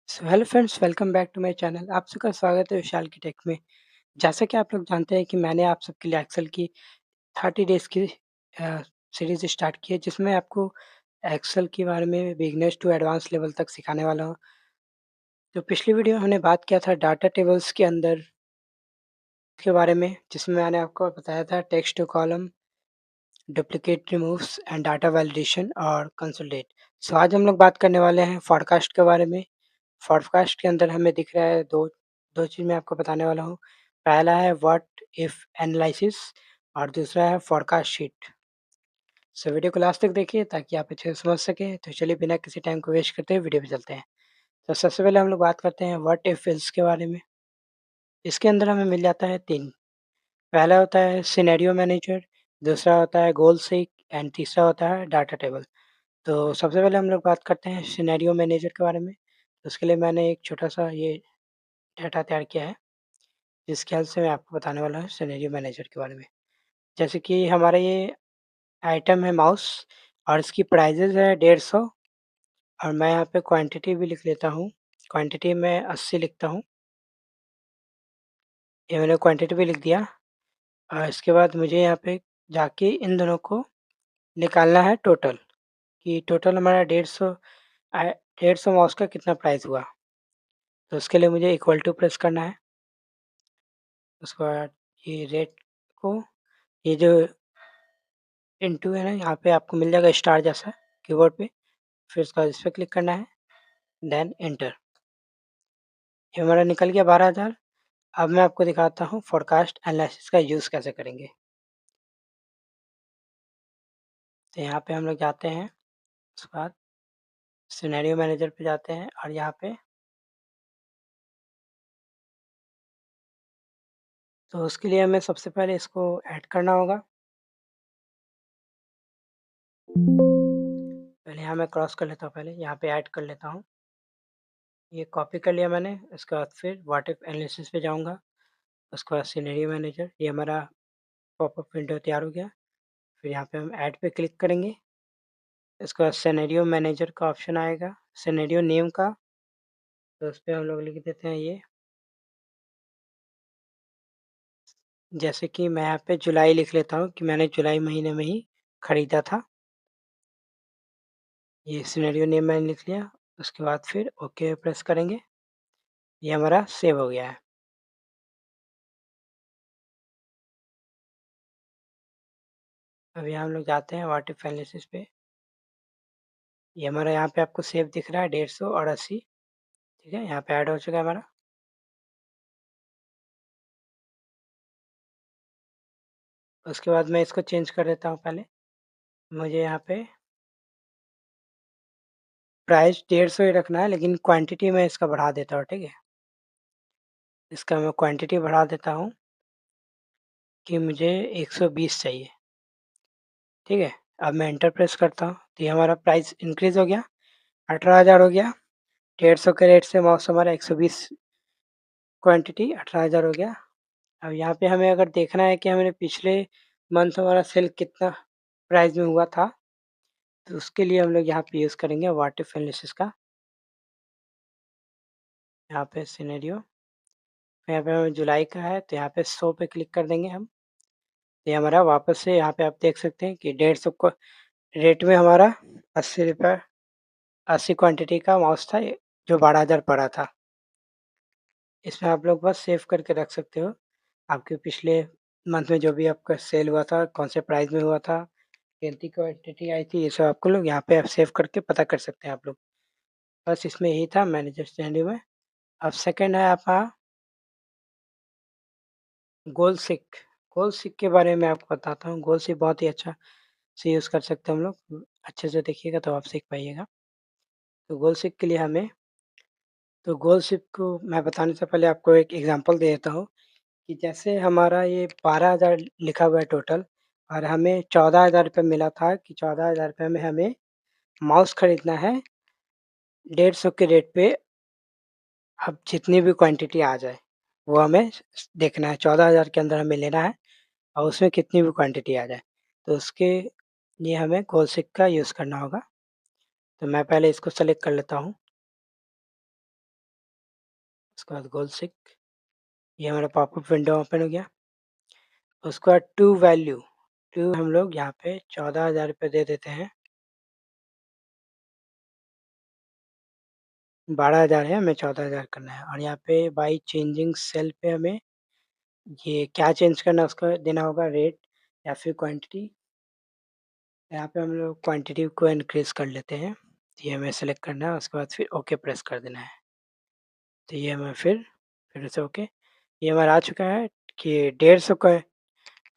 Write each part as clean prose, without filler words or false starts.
So hello friends, welcome back to my channel. आप सबका स्वागत है विशाल की टेक में। जैसा कि आप लोग जानते हैं कि मैंने आप सबके लिए एक्सेल की 30 डेज़ की सीरीज़ स्टार्ट की है, जिसमें आपको एक्सेल के बारे में बिगिनर्स टू एडवांस लेवल तक सिखाने वाला हूँ। तो पिछली वीडियो में हमने बात किया था डाटा टेबल्स के अंदर के बारे में, जिसमें मैंने आपको बताया था text to column, duplicate removes and data validation और कंसोलिडेट। सो आज हम लोग बात करने वाले हैं फोरकास्ट के बारे में। फोरकास्ट के अंदर हमें दिख रहा है दो चीज़ मैं आपको बताने वाला हूँ। पहला है व्हाट इफ एनालिसिस और दूसरा है फोरकास्ट शीट। सो वीडियो को लास्ट तक देखिए ताकि आप अच्छे से समझ सकें। तो चलिए बिना किसी टाइम को वेस्ट करते हुए वीडियो पे चलते हैं। तो सबसे पहले हम लोग बात करते हैं व्हाट इफ एल्स के बारे में। इसके अंदर हमें मिल जाता है 3। पहला होता है सिनेरियो मैनेजर, दूसरा होता है गोल सीक एंड तीसरा होता है डाटा टेबल। तो सबसे पहले हम लोग बात करते हैं सिनेरियो मैनेजर के बारे में। तो उसके लिए मैंने एक छोटा-सा ये डाटा तैयार किया है। जिस ख्याल से मैं आपको बताने वाला हूँ सिनेरियो मैनेजर के बारे में। जैसे कि हमारा ये आइटम है माउस और इसकी प्राइसेज़ है 150 और मैं यहाँ पे क्वांटिटी भी लिख लेता हूँ। क्वांटिटी मैं 80 लिखता हूँ। ये मैंने क्वांटिटी भी लिख दिया और इसके बाद मुझे यहाँ पे जाके इन दोनों को निकालना है टोटल, कि टोटल हमारा 150 माउस का कितना प्राइस हुआ। तो उसके लिए मुझे इक्वल टू प्रेस करना है। उसके बाद ये रेट को, ये जो इनटू है ना, यहाँ पे आपको मिल जाएगा स्टार जैसा कीबोर्ड पे। फिर उसके बाद इस पे क्लिक करना है, देन एंटर। ये हमारा निकल गया 12,000। अब मैं आपको दिखाता हूँ फोरकास्ट एनालिसिस का यूज़ कैसे करेंगे। तो यहाँ पे हम लोग जाते हैं, उसके बाद सिनेरियो मैनेजर पे जाते हैं और यहाँ पे तो उसके लिए हमें सबसे पहले इसको ऐड करना होगा। पहले यहाँ मैं क्रॉस कर लेता हूँ, पहले यहाँ पे ऐड कर लेता हूँ। ये कॉपी कर लिया मैंने। उसके बाद फिर व्हाट इफ एनालिसिस पे जाऊँगा। उसके बाद सिनेरियो मैनेजर, ये हमारा पॉपअप विंडो तैयार हो गया। फिर यहाँ पे हम ऐड पे क्लिक करेंगे। इसके बाद सिनेरियो मैनेजर का ऑप्शन आएगा, सिनेरियो नेम का। तो उस पे हम लोग लिख देते हैं ये, जैसे कि मैं यहाँ पे जुलाई लिख लेता हूँ कि मैंने जुलाई महीने में ही खरीदा था। ये सिनेरियो नेम मैंने लिख लिया। उसके बाद फिर ओके प्रेस करेंगे। ये हमारा सेव हो गया है। अब यहाँ हम लोग जाते हैं व्हाट इफ एनालिसिस पे। ये हमारा यहाँ पे आपको सेव दिख रहा है 150 और 80। ठीक है, यहाँ पे ऐड हो चुका है हमारा। उसके बाद मैं इसको चेंज कर देता हूँ पहले। मुझे यहाँ पे प्राइस 150 ही रखना है, लेकिन क्वांटिटी मैं इसका बढ़ा देता हूँ, ठीक है? इसका मैं क्वांटिटी बढ़ा देता हूँ कि मुझे 120 चाहिए, ठीक है? अब मैं एंटर प्रेस करता हूँ, तो ये हमारा प्राइस इंक्रीज़ हो गया, 18,000 हो गया। 150 के रेट से माउस हमारा 120 क्वांटिटी 18,000 हो गया। अब यहाँ पे हमें अगर देखना है कि हमने पिछले मंथ हमारा सेल कितना प्राइस में हुआ था, तो उसके लिए हम लोग यहाँ पे यूज़ करेंगे व्हाट इफ एनालिसिस का। यहाँ पे सिनेरियो, यहाँ पे हमें जुलाई का है, तो यहाँ पे 100 पे क्लिक कर देंगे हम। ये हमारा वापस से यहाँ पे आप देख सकते हैं कि 150 को रेट में हमारा ₹80 80 क्वांटिटी का माउस था, जो 12,000 पड़ा था। इसमें आप लोग बस सेव करके रख सकते हो। आपके पिछले मंथ में जो भी आपका सेल हुआ था, कौन से प्राइस में हुआ था, कितनी क्वांटिटी आई थी, ये सब आपको लोग यहाँ पे आप सेव करके पता कर सकते हैं आप लोग। बस इसमें यही था मैनेजर स्टैंडिंग में। अब सेकंड है आपका गोल सीक। गोल सीक के बारे में आपको बताता हूँ। गोल सीक बहुत ही अच्छा से यूज़ कर सकते हैं हम लोग। अच्छे से देखिएगा तो आप सीख पाइएगा। तो गोल सीक के लिए हमें, तो गोल सीक को मैं बताने से पहले आपको एक एग्ज़ाम्पल दे देता हूँ कि जैसे हमारा ये 12,000 लिखा हुआ है टोटल और हमें ₹14,000 मिला था कि ₹14,000 में हमें माउस खरीदना है 150 के रेट पे। अब जितनी भी क्वांटिटी आ जाए, वो हमें देखना है। 14,000 के अंदर हमें लेना है और उसमें कितनी भी क्वांटिटी आ जाए। तो उसके लिए हमें गोल सीक का यूज़ करना होगा। तो मैं पहले इसको सेलेक्ट कर लेता हूँ। उसके बाद गोल्ड सिक, ये हमारा पॉपअप विंडो ओपन हो गया। उसके बाद टू वैल्यू, टू हम लोग यहाँ पे 14,000 रुपये दे देते हैं। 12,000 है, हमें 14,000 करना है और यहाँ पे बाई चेंजिंग सेल पे हमें ये क्या चेंज करना है उसका देना होगा, रेट या फिर क्वांटिटी। यहाँ पे हम लोग क्वांटिटी को इंक्रीज़ कर लेते हैं। तो ये हमें सेलेक्ट करना है, उसके बाद फिर ओके प्रेस कर देना है। तो ये हमें फिर से ओके, ये हमारा आ चुका है कि 150 का है।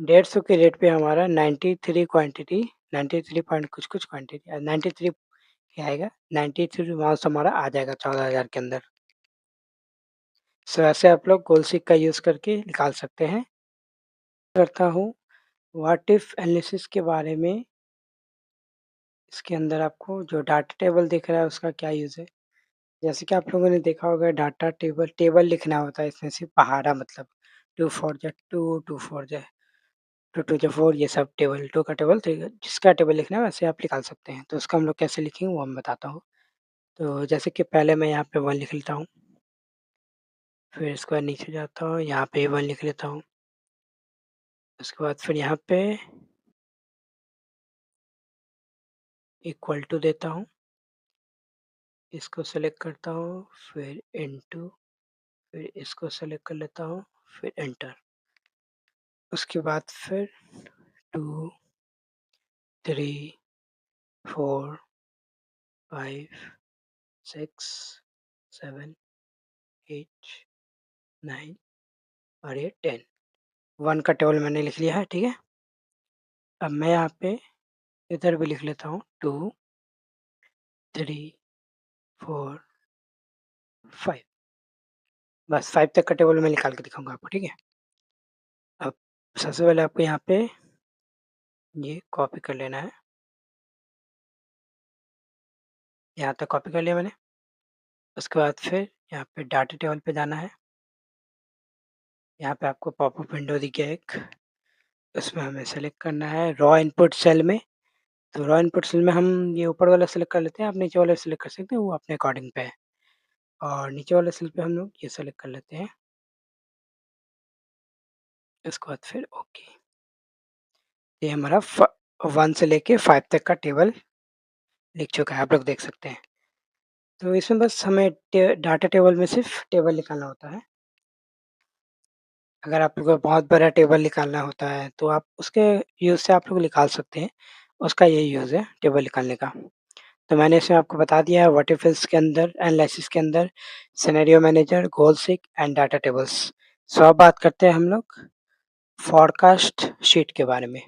150 के रेट पे हमारा 93 क्वांटिटी, 93 पॉइंट कुछ-कुछ क्वांटिटी 93 क्या आएगा, 93 माउस हमारा आ जाएगा 14,000 के अंदर। सो ऐसे आप लोग गोल्ड का यूज़ करके निकाल सकते हैं। करता हूँ व्हाट इफ एनालिसिस के बारे में। इसके अंदर आपको जो डाटा टेबल दिख रहा है उसका क्या यूज़ है? जैसे कि आप लोगों ने देखा होगा डाटा टेबल, टेबल लिखना होता है इसमें सिर्फ़ पहाड़ा मतलब 2 4 जा 2, 2 4 जा 2 2 जा 4, ये सब टेबल 2 का टेबल, 3 का जिसका टेबल लिखना है वैसे आप निकाल सकते हैं। तो उसका हम लोग कैसे लिखेंगे वो मैं बताता हूँ। तो जैसे कि पहले मैं यहाँ पे 1 लिख लेता हूँ, फिर इसके बाद नीचे जाता हूँ, यहाँ पे 1 लिख लेता हूँ। उसके बाद फिर यहाँ पे इक्वल टू देता हूँ, इसको सेलेक्ट करता हूँ, फिर इनटू, फिर इसको सेलेक्ट कर लेता हूँ, फिर एंटर। उसके बाद फिर 2 3 4 5 6 7 8 9 और ये 10, 1 का टेबल मैंने लिख लिया है, ठीक है? अब मैं यहाँ पे इधर भी लिख लेता हूँ 2 3 4 5, बस 5 तक का टेबल मैं निकाल के दिखाऊँगा आपको, ठीक है? अब सबसे पहले आपको यहाँ पे ये कॉपी कर लेना है। यहाँ तक कॉपी कर लिया मैंने। उसके बाद फिर यहाँ पे डाटा टेबल पे जाना है। यहाँ पे आपको पॉपअप विंडो दिख गया एक, उसमें हमें सेलेक्ट करना है रॉ इनपुट सेल में। तो रॉ इनपुट सेल में हम ये ऊपर वाला सेलेक्ट कर लेते हैं, आप नीचे वाला सेलेक्ट कर सकते हैं, वो अपने अकॉर्डिंग पे है। और नीचे वाले सेल पे हम लोग ये सेलेक्ट कर लेते हैं। उसके बाद फिर ओके। ये हमारा 1 से लेके 5 तक का टेबल लिख चुका है, आप लोग देख सकते हैं। तो इसमें बस हमें डाटा टेबल में सिर्फ टेबल निकालना होता है। अगर आप लोग को बहुत बड़ा टेबल निकालना होता है तो आप उसके यूज़ से आप लोग निकाल सकते हैं। उसका यही यूज़ है टेबल निकालने का। तो मैंने इसमें आपको बता दिया है व्हाट इफ एल्स के अंदर, एनालिसिस के अंदर scenario manager, goal seek and data tables. So अब बात करते हैं हम लोग फोरकास्ट शीट के बारे में।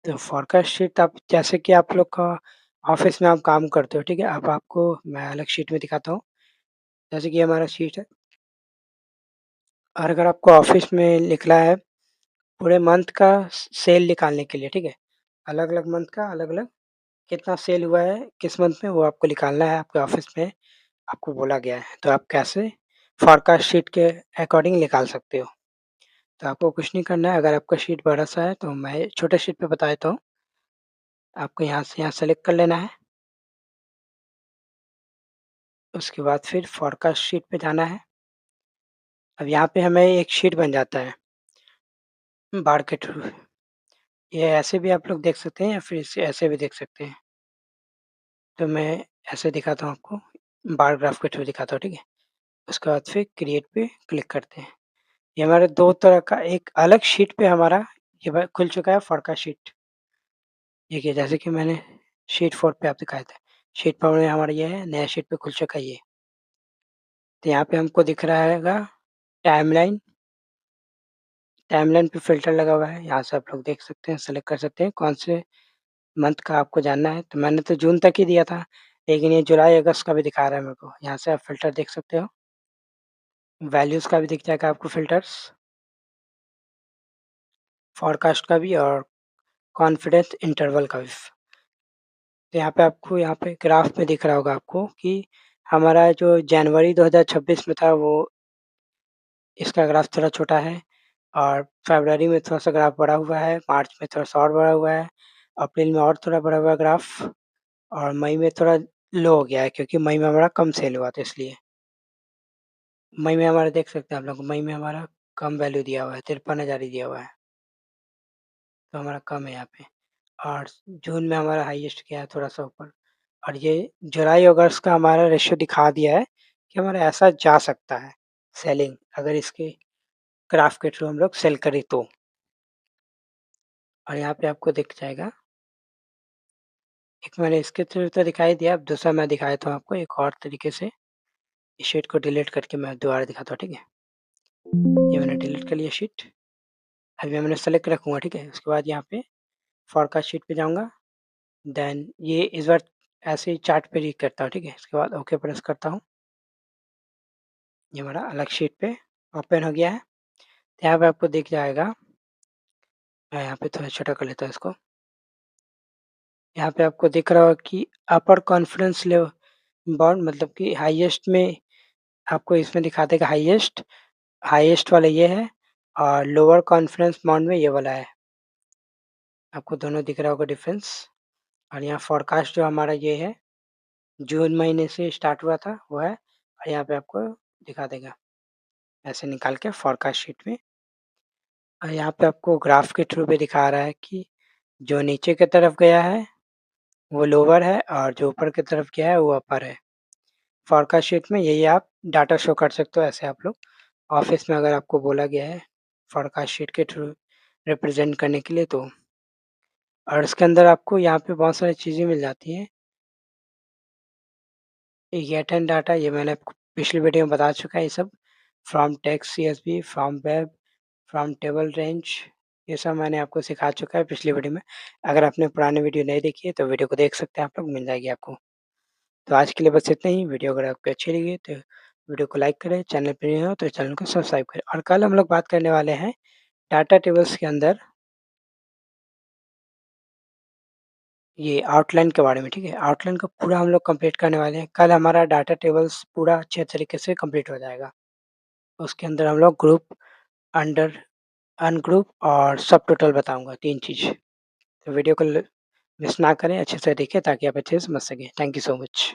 तो फोरकास्ट शीट आप जैसे कि आप लोग का ऑफ़िस में आप काम करते हो, ठीक है? अब आपको मैं अलग शीट में दिखाता हूँ। जैसे कि हमारा शीट है और अगर आपको ऑफ़िस में लिखना है पूरे मंथ का सेल निकालने के लिए, ठीक है? अलग-अलग मंथ का अलग-अलग कितना सेल हुआ है, किस मंथ में वो आपको निकालना है, आपके ऑफ़िस में आपको बोला गया है। तो आप कैसे फ़ोरकास्ट शीट के अकॉर्डिंग निकाल सकते हो। तो आपको कुछ नहीं करना है, अगर आपका शीट बड़ा-सा है तो मैं छोटे शीट पे बता देता हूँ। आपको यहाँ से यहाँ सेलेक्ट कर लेना है। उसके बाद फिर फ़ोरकास्ट शीट पे जाना है। अब यहाँ पे हमें एक शीट बन जाता है बार के थ्रू। ये ऐसे भी आप लोग देख सकते हैं या फिर इसे ऐसे भी देख सकते हैं। तो मैं ऐसे दिखाता हूँ आपको, बार ग्राफ के थ्रू दिखाता हूँ, ठीक है? उसके बाद फिर क्रिएट पे क्लिक करते हैं। ये हमारे 2 तरह का एक अलग शीट पे हमारा ये खुल चुका है फोरकास्ट शीट। देखिए जैसे कि मैंने शीट 4 पे आप दिखाए थे। शीट 4 में हमारा ये है, नया शीट पे खुल चुका है ये। तो यहाँ पे हमको दिख रहा हैगा टाइमलाइन, टाइमलाइन पे फ़िल्टर लगा हुआ है। यहाँ से आप लोग देख सकते हैं, सेलेक्ट कर सकते हैं कौन से मंथ का आपको जानना है। तो मैंने तो जून तक ही दिया था, लेकिन ये जुलाई, अगस्त का भी दिखा रहा है मेरे को। यहाँ से आप फ़िल्टर देख सकते हो। वैल्यूज़ का भी दिख जाएगा आपको फ़िल्टर्स, फ़ॉरकास्ट का भी और कॉन्फिडेंस इंटरवल का भी। तो यहाँ पे आपको यहाँ पे ग्राफ में दिख रहा होगा आपको कि हमारा जो जनवरी 2026 में था वो इसका ग्राफ थोड़ा छोटा है और फरवरी में थोड़ा-सा ग्राफ बढ़ा हुआ है, मार्च में थोड़ा-सा और बढ़ा हुआ है, अप्रैल में और थोड़ा बढ़ा हुआ है ग्राफ और मई में थोड़ा लो हो गया है क्योंकि मई में हमारा कम सेल हुआ था इसलिए। मई में हमारा देख सकते हैं आप लोग, मई में हमारा कम वैल्यू दिया हुआ है, 53,000 ही दिया हुआ है, तो हमारा कम है यहाँ पे। और जून में हमारा हाईएस्ट गया है थोड़ा-सा ऊपर, और ये जुलाई-अगस्त का हमारा रेशियो दिखा दिया है कि हमारा ऐसा जा सकता है सेलिंग, अगर इसके ग्राफ के थ्रू हम लोग सेल करें तो। और यहाँ पे आपको दिख जाएगा, एक मैंने इसके थ्रू तो दिखाई दिया, अब दूसरा मैं दिखा देता हूँ आपको एक और तरीके से। इस शीट को डिलीट करके मैं दोबारा दिखाता हूँ, ठीक है? ये मैंने डिलीट कर लिया शीट, अभी मैंने सेलेक्ट रखूँगा, ठीक है? उसके बाद यहाँ पे फोरकास्ट शीट पे जाऊँगा, देन ये इस बार ऐसे ही चार्ट पे रीड करता हूँ, ठीक है? उसके बाद ओके प्रेस करता हूँ, ये हमारा अलग शीट पे ओपन हो गया है। यहाँ पे आपको दिख जाएगा, मैं यहाँ पे थोड़ा छोटा कर लेता हूँ इसको। यहाँ पे आपको दिख रहा होगा कि अपर कॉन्फिडेंस लेवल बाउंड, मतलब कि हाईएस्ट में आपको इसमें दिखा देगा हाईएस्ट, हाईएस्ट वाला ये है, और लोअर कॉन्फिडेंस बाउंड में ये वाला है। आपको दोनों दिख रहा होगा डिफरेंस। और यहाँ फोरकास्ट जो हमारा ये है, जून महीने से स्टार्ट हुआ था वो है, और यहाँ पे आपको दिखा देगा ऐसे निकाल के फोरकास्ट शीट में। और यहाँ पे आपको ग्राफ के थ्रू भी दिखा रहा है कि जो नीचे की तरफ गया है वो लोअर है, और जो ऊपर की तरफ गया है वो अपर है। फोरकास्ट शीट में यही आप डाटा शो कर सकते हो, ऐसे आप लोग ऑफिस में अगर आपको बोला गया है फोरकास्ट शीट के थ्रू रिप्रेजेंट करने के लिए तो। और इसके अंदर आपको यहाँ पे बहुत सारी चीज़ें मिल जाती हैं। गेट एंड डाटा, ये मैंने आपको पिछली वीडियो में बता चुका है ये सब। From text CSV, from web, from table range, ये सब मैंने आपको सिखा चुका है पिछली वीडियो में। अगर आपने पुरानी वीडियो नहीं देखी है तो वीडियो को देख सकते हैं आप लोग, मिल जाएगी आपको। तो आज के लिए बस इतना ही। वीडियो अगर आपको अच्छी लगी तो वीडियो को लाइक करें, चैनल पर नए हो तो चैनल को सब्सक्राइब करें। और कल हम लोग बात करने वाले हैं डाटा टेबल्स के अंदर ये आउटलाइन के बारे में, ठीक है? आउटलाइन को पूरा हम लोग कंप्लीट करने वाले हैं। कल हमारा डाटा टेबल्स पूरा अच्छे तरीके से कंप्लीट हो जाएगा। उसके अंदर हम लोग ग्रुप, अंडर, अनग्रुप और सब टोटल बताऊँगा 3 चीज़। तो वीडियो को मिस ना करें, अच्छे से देखें ताकि आप अच्छे से समझ सकें। Thank you so much.